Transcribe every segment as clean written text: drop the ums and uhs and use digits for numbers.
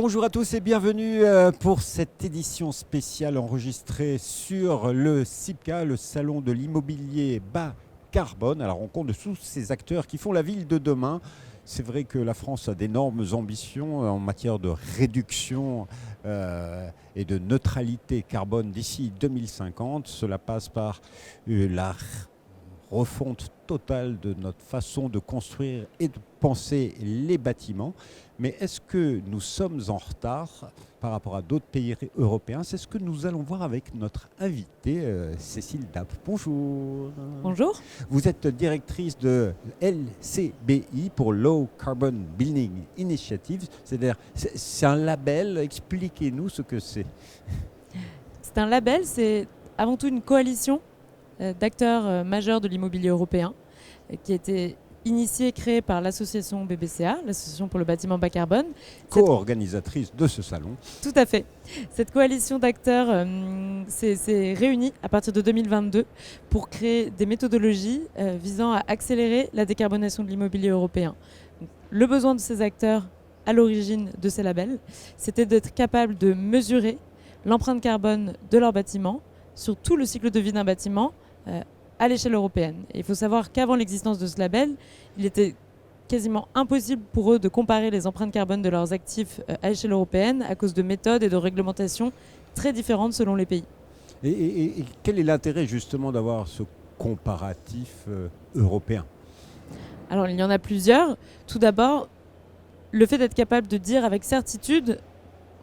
Bonjour à tous et bienvenue pour cette édition spéciale enregistrée sur le CIPCA, le salon de l'immobilier bas carbone. Alors on compte de tous ces acteurs qui font la ville de demain. C'est vrai que la France a d'énormes ambitions en matière de réduction et de neutralité carbone d'ici 2050. Cela passe par la refonte totale de notre façon de construire et de penser les bâtiments. Mais est-ce que nous sommes en retard par rapport à d'autres pays européens? C'est ce que nous allons voir avec notre invitée, Cécile Dapp. Bonjour. Bonjour. Vous êtes directrice de LCBI pour Low Carbon Building Initiative. C'est un label. Expliquez-nous ce que c'est. C'est un label, c'est avant tout une coalition d'acteurs majeurs de l'immobilier européen qui a été initiée et créée par l'association BBCA, l'association pour le bâtiment bas carbone. Co-organisatrice de ce salon. Tout à fait. Cette coalition d'acteurs s'est réunie à partir de 2022 pour créer des méthodologies visant à accélérer la décarbonation de l'immobilier européen. Donc, le besoin de ces acteurs à l'origine de ces labels, c'était d'être capable de mesurer l'empreinte carbone de leur bâtiment sur tout le cycle de vie d'un bâtiment à l'échelle européenne. Et il faut savoir qu'avant l'existence de ce label, il était quasiment impossible pour eux de comparer les empreintes carbone de leurs actifs à l'échelle européenne à cause de méthodes et de réglementations très différentes selon les pays. Et quel est l'intérêt justement d'avoir ce comparatif européen? Alors il y en a plusieurs. Tout d'abord, le fait d'être capable de dire avec certitude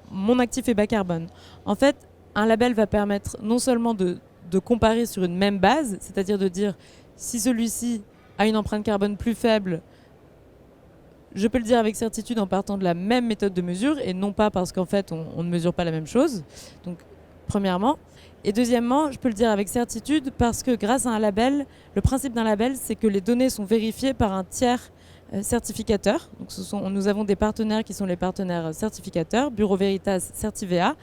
mon actif est bas carbone. En fait, un label va permettre non seulement de comparer sur une même base, c'est-à-dire de dire si celui-ci a une empreinte carbone plus faible, je peux le dire avec certitude en partant de la même méthode de mesure et non pas parce qu'en fait on ne mesure pas la même chose. Donc premièrement. Et deuxièmement, je peux le dire avec certitude parce que grâce à un label, le principe d'un label, c'est que les données sont vérifiées par un tiers certificateurs. Donc nous avons des partenaires qui sont les partenaires certificateurs, Bureau Veritas, Certivea,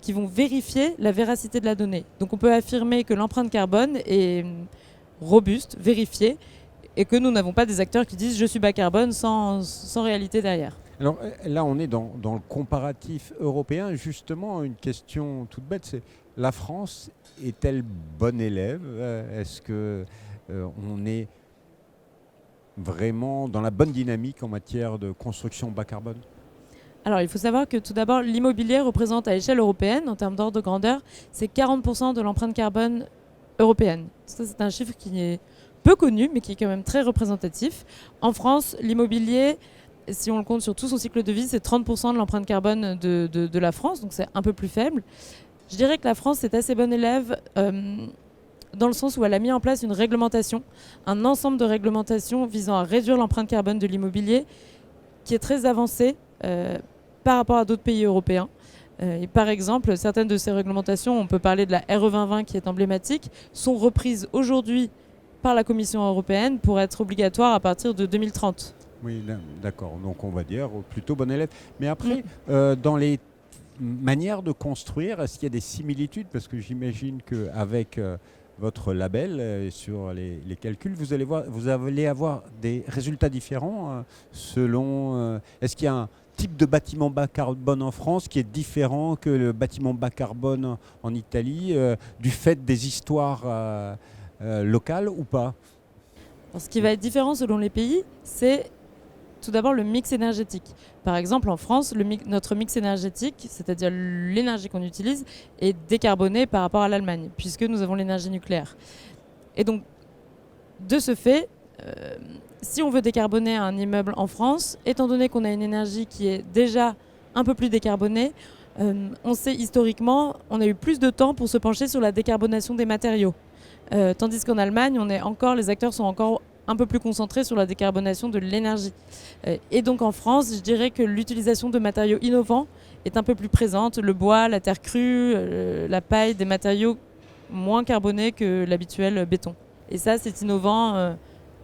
qui vont vérifier la véracité de la donnée. Donc on peut affirmer que l'empreinte carbone est robuste, vérifiée, et que nous n'avons pas des acteurs qui disent « je suis bas carbone » sans réalité derrière. Alors là, on est dans le comparatif européen. Justement, une question toute bête, c'est la France est-elle bonne élève? Est-ce qu'on est vraiment dans la bonne dynamique en matière de construction bas carbone? Alors, il faut savoir que tout d'abord, l'immobilier représente à l'échelle européenne, en termes d'ordre de grandeur, c'est 40% de l'empreinte carbone européenne. Ça, c'est un chiffre qui est peu connu, mais qui est quand même très représentatif. En France, l'immobilier, si on le compte sur tout son cycle de vie, c'est 30% de l'empreinte carbone de la France, donc c'est un peu plus faible. Je dirais que la France est assez bonne élève dans le sens où elle a mis en place une réglementation, un ensemble de réglementations visant à réduire l'empreinte carbone de l'immobilier qui est très avancée par rapport à d'autres pays européens. Et par exemple, certaines de ces réglementations, on peut parler de la RE 2020 qui est emblématique, sont reprises aujourd'hui par la Commission européenne pour être obligatoires à partir de 2030. Oui, d'accord. Donc on va dire plutôt bon élève. Mais après, dans les manières de construire, est-ce qu'il y a des similitudes? Parce que j'imagine qu'avec votre label sur les calculs, vous allez avoir des résultats différents selon... est-ce qu'il y a un type de bâtiment bas carbone en France qui est différent que le bâtiment bas carbone en Italie, du fait des histoires locales ou pas? Alors, ce qui va être différent selon les pays, c'est tout d'abord le mix énergétique. Par exemple, en France, notre mix énergétique, c'est-à-dire l'énergie qu'on utilise, est décarbonée par rapport à l'Allemagne, puisque nous avons l'énergie nucléaire. Et donc, de ce fait, si on veut décarboner un immeuble en France, étant donné qu'on a une énergie qui est déjà un peu plus décarbonée, on sait historiquement, on a eu plus de temps pour se pencher sur la décarbonation des matériaux. Tandis qu'en Allemagne, les acteurs sont encore un peu plus concentrés sur la décarbonation de l'énergie. Et donc en France, je dirais que l'utilisation de matériaux innovants est un peu plus présente. Le bois, la terre crue, la paille, des matériaux moins carbonés que l'habituel béton. Et ça, c'est innovant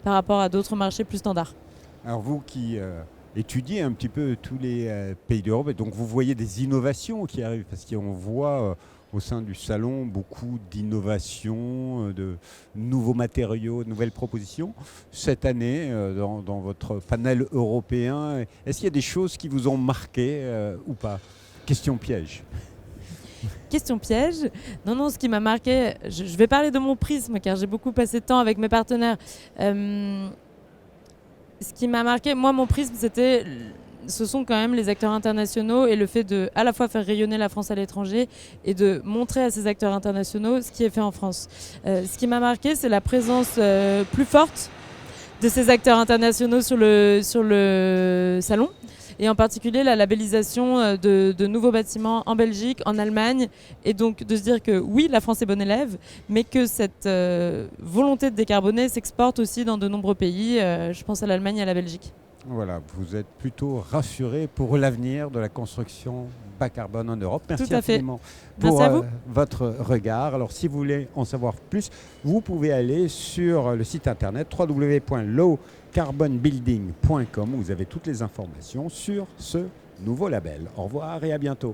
par rapport à d'autres marchés plus standards. Alors vous qui étudiez un petit peu tous les pays d'Europe, et donc vous voyez des innovations qui arrivent, parce qu'on voit au sein du salon beaucoup d'innovations, de nouveaux matériaux, de nouvelles propositions. Cette année, dans votre panel européen, est-ce qu'il y a des choses qui vous ont marqué ou pas? Question piège. Question piège. Non, ce qui m'a marqué, je vais parler de mon prisme car j'ai beaucoup passé de temps avec mes partenaires. Ce qui m'a marqué, moi, mon prisme, ce sont quand même les acteurs internationaux et le fait de à la fois faire rayonner la France à l'étranger et de montrer à ces acteurs internationaux ce qui est fait en France. Ce qui m'a marqué, c'est la présence plus forte de ces acteurs internationaux sur le salon. Et en particulier la labellisation de nouveaux bâtiments en Belgique, en Allemagne, et donc de se dire que oui, la France est bonne élève, mais que cette volonté de décarboner s'exporte aussi dans de nombreux pays, je pense à l'Allemagne et à la Belgique. Voilà, vous êtes plutôt rassuré pour l'avenir de la construction bas carbone en Europe. Merci infiniment pour votre regard. Alors si vous voulez en savoir plus, vous pouvez aller sur le site internet www.lowcarbonbuilding.com où vous avez toutes les informations sur ce nouveau label. Au revoir et à bientôt.